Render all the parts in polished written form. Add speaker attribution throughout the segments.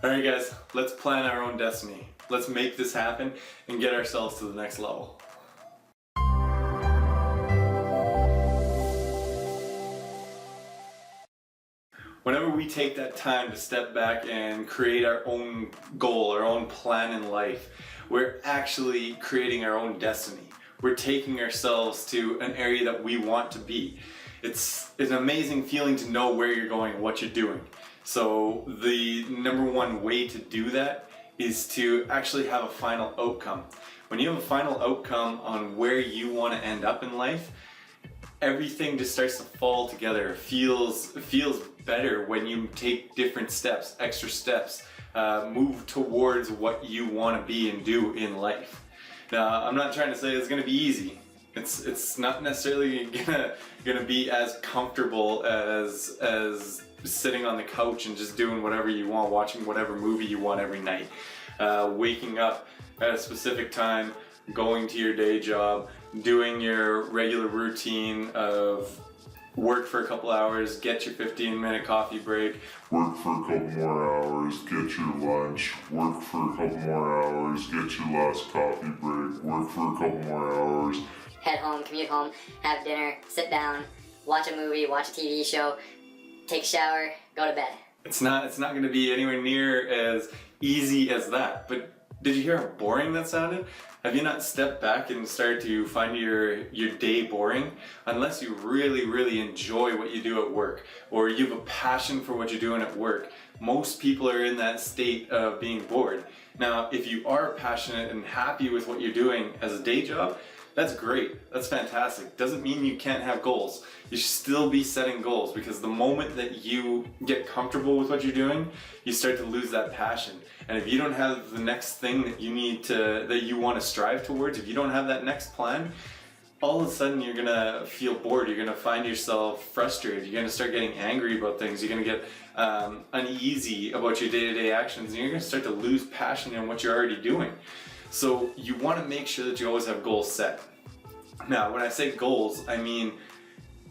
Speaker 1: Alright guys, let's plan our own destiny. Let's make this happen and get ourselves to the next level. Whenever we take that time to step back and create our own goal, our own plan in life, we're actually creating our own destiny. We're taking ourselves to an area that we want to be. It's an amazing feeling to know where you're going and what you're doing. So the number one way to do that is to actually have a final outcome. When you have a final outcome on where you want to end up in life, everything just starts to fall together. It feels better when you take different steps, extra steps, move towards what you want to be and do in life. Now, I'm not trying to say it's going to be easy. It's not necessarily gonna be as comfortable as sitting on the couch and just doing whatever you want, watching whatever movie you want every night, waking up at a specific time, going to your day job, doing your regular routine of work for a couple hours, get your 15-minute coffee break,
Speaker 2: work for a couple more hours, get your lunch, work for a couple more hours, get your last coffee break, work for a couple more hours,
Speaker 3: head home, commute home, have dinner, sit down, watch a movie, watch a TV show, take a shower, go to bed.
Speaker 1: It's not going to be anywhere near as easy as that. But did you hear how boring that sounded? Have you not stepped back and started to find your day boring? Unless you really enjoy what you do at work, or you have a passion for what you're doing at work, most people are in that state of being bored. Now, if you are passionate and happy with what you're doing as a day job, that's great, that's fantastic. Doesn't mean you can't have goals. You should still be setting goals, because the moment that you get comfortable with what you're doing, you start to lose that passion. And if you don't have the next thing that you want to strive towards, if you don't have that next plan, all of a sudden you're gonna feel bored, you're gonna find yourself frustrated, you're gonna start getting angry about things, you're gonna get uneasy about your day-to-day actions, and you're gonna start to lose passion in what you're already doing. So you want to make sure that you always have goals set. Now, when I say goals, I mean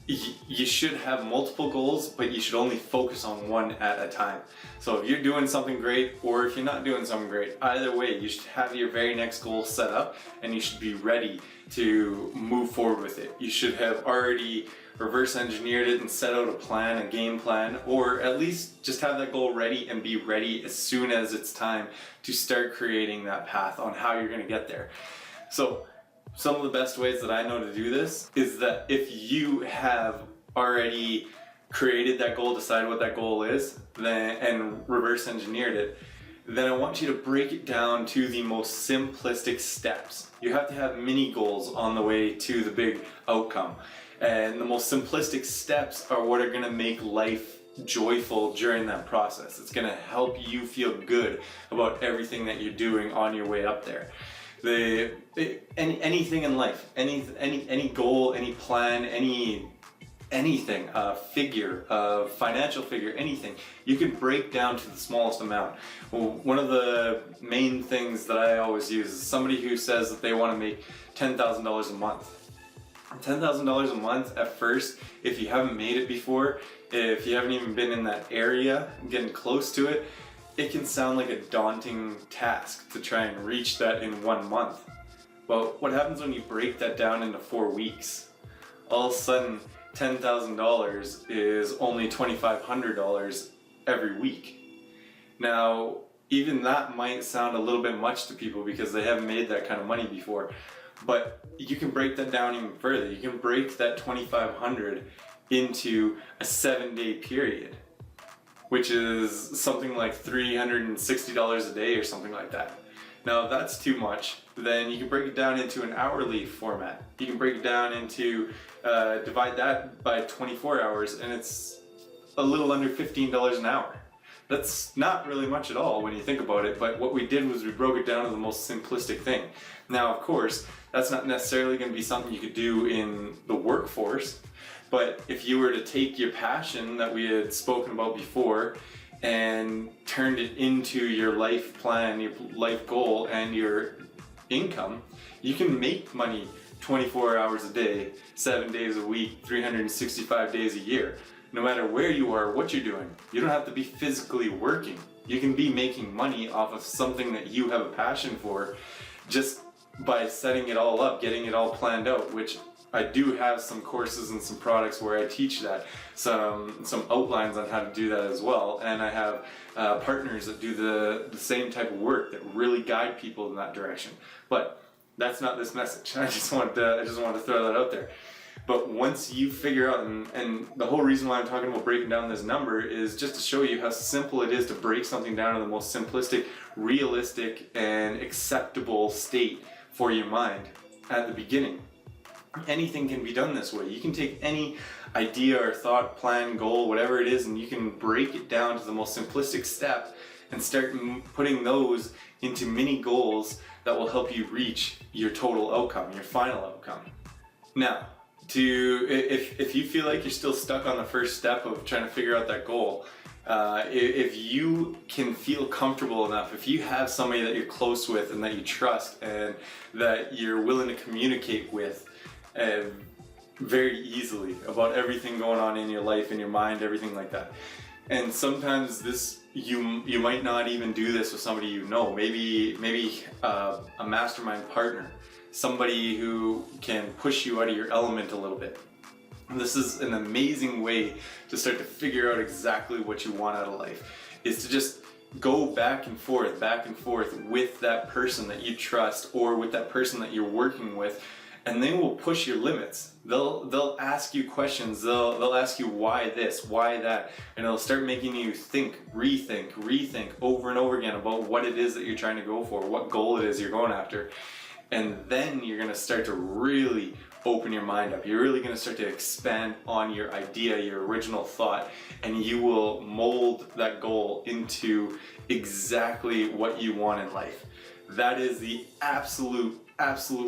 Speaker 1: you should have multiple goals, but you should only focus on one at a time. So if you're doing something great, or if you're not doing something great, either way, you should have your very next goal set up, and you should be ready to move forward with it. You should have already reverse engineered it and set out a plan, a game plan, or at least just have that goal ready and be ready as soon as it's time to start creating that path on how you're going to get there. So some of the best ways that I know to do this is that if you have already created that goal, decided what that goal is, and reverse engineered it, then I want you to break it down to the most simplistic steps. You have to have mini goals on the way to the big outcome. And the most simplistic steps are what are going to make life joyful during that process. It's going to help you feel good about everything that you're doing on your way up there. Anything in life, any goal, any plan, anything, figure, financial figure, anything, you can break down to the smallest amount. Well, one of the main things that I always use is somebody who says that they want to make $10,000 a month. $10,000 a month at first, if you haven't made it before, if you haven't even been in that area, getting close to it, it can sound like a daunting task to try and reach that in 1 month. Well, what happens when you break that down into 4 weeks? All of a sudden, $10,000 is only $2,500 every week. Now, even that might sound a little bit much to people because they haven't made that kind of money before. But you can break that down even further. You can break that $2,500 into a 7-day period, which is something like $360 a day or something like that. Now, if that's too much, then you can break it down into an hourly format. You can break it down into, divide that by 24 hours, and it's a little under $15 an hour. That's not really much at all when you think about it, but what we did was we broke it down to the most simplistic thing. Now, of course, that's not necessarily going to be something you could do in the workforce, but if you were to take your passion that we had spoken about before and turned it into your life plan, your life goal, and your income, you can make money 24 hours a day, 7 days a week, 365 days a year. no matter where you are, what you're doing. You don't have to be physically working. You can be making money off of something that you have a passion for just by setting it all up, getting it all planned out, which I do have some courses and some products where I teach that, some outlines on how to do that as well, and I have partners that do the same type of work that really guide people in that direction. But that's not this message. I just want to throw that out there. But once you figure out, and the whole reason why I'm talking about breaking down this number is just to show you how simple it is to break something down to the most simplistic, realistic, and acceptable state for your mind at the beginning. Anything can be done this way. You can take any idea or thought, plan, goal, whatever it is, and you can break it down to the most simplistic step and start putting those into mini goals that will help you reach your total outcome, your final outcome. Now, if you feel like you're still stuck on the first step of trying to figure out that goal, if you can feel comfortable enough, if you have somebody that you're close with and that you trust and that you're willing to communicate with very easily about everything going on in your life, in your mind, everything like that. And sometimes you might not even do this with somebody you know, maybe a mastermind partner, somebody who can push you out of your element a little bit. And this is an amazing way to start to figure out exactly what you want out of life, is to just go back and forth with that person that you trust or with that person that you're working with, and they will push your limits. They'll ask you questions, they'll ask you why this, why that, and it'll start making you think, rethink over and over again about what it is that you're trying to go for, what goal it is you're going after. And then you're gonna start to really open your mind up. You're really gonna start to expand on your idea, your original thought, and you will mold that goal into exactly what you want in life. That is the absolute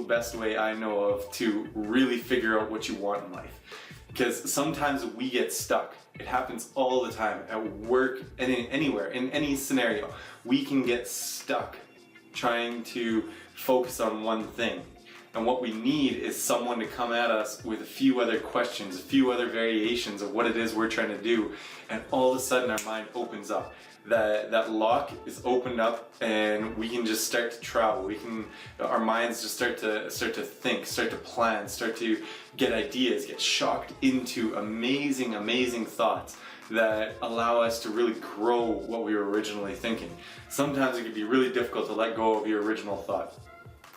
Speaker 1: best way I know of to really figure out what you want in life. Because sometimes we get stuck. It happens all the time at work and anywhere, in any scenario. We can get stuck trying to focus on one thing. And what we need is someone to come at us with a few other questions, a few other variations of what it is we're trying to do, and all of a sudden our mind opens up. That lock is opened up, and we can just start to travel. Our minds just start to think, start to plan, start to get ideas, get shocked into amazing thoughts that allow us to really grow what we were originally thinking. Sometimes it can be really difficult to let go of your original thought.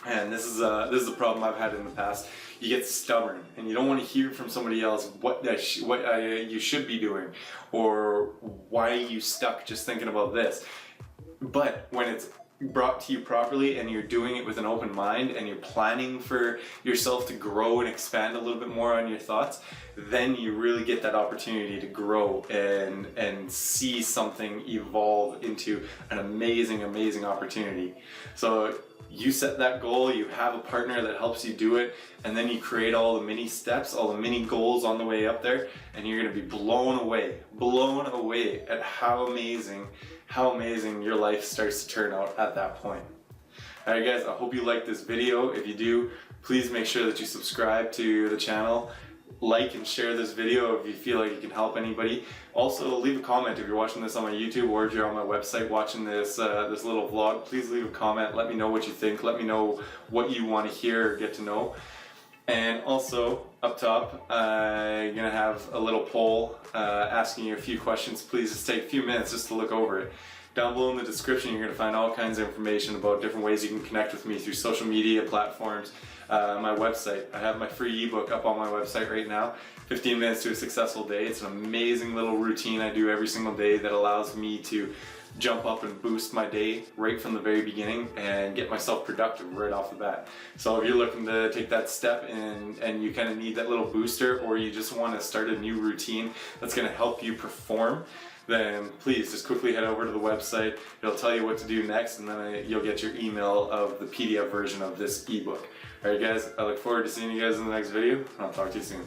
Speaker 1: And this is a problem I've had in the past. You get stubborn, and you don't want to hear from somebody else what you should be doing, or why you stuck just thinking about this. But when it's brought to you properly, and you're doing it with an open mind, and you're planning for yourself to grow and expand a little bit more on your thoughts, then you really get that opportunity to grow and see something evolve into an amazing opportunity. So you set that goal, you have a partner that helps you do it, and then you create all the mini steps, all the mini goals on the way up there, and you're going to be blown away at how amazing your life starts to turn out at that point. Alright guys, I hope you liked this video. If you do, please make sure that you subscribe to the channel. Like and share this video if you feel like it can help anybody. Also, leave a comment if you're watching this on my YouTube, or if you're on my website watching this little vlog. Please leave a comment. Let me know what you think. Let me know what you want to hear or get to know. And also, up top, I'm gonna have a little poll asking you a few questions. Please just take a few minutes just to look over it. Down below in the description, you're going to find all kinds of information about different ways you can connect with me through social media platforms, my website. I have my free ebook up on my website right now, 15 Minutes to a Successful Day. It's an amazing little routine I do every single day that allows me to jump up and boost my day right from the very beginning and get myself productive right off the bat. So if you're looking to take that step and you kind of need that little booster, or you just want to start a new routine that's going to help you perform, then please just quickly head over to the website. It'll tell you what to do next, and then you'll get your email of the PDF version of this ebook. Alright guys, I look forward to seeing you guys in the next video, and I'll talk to you soon.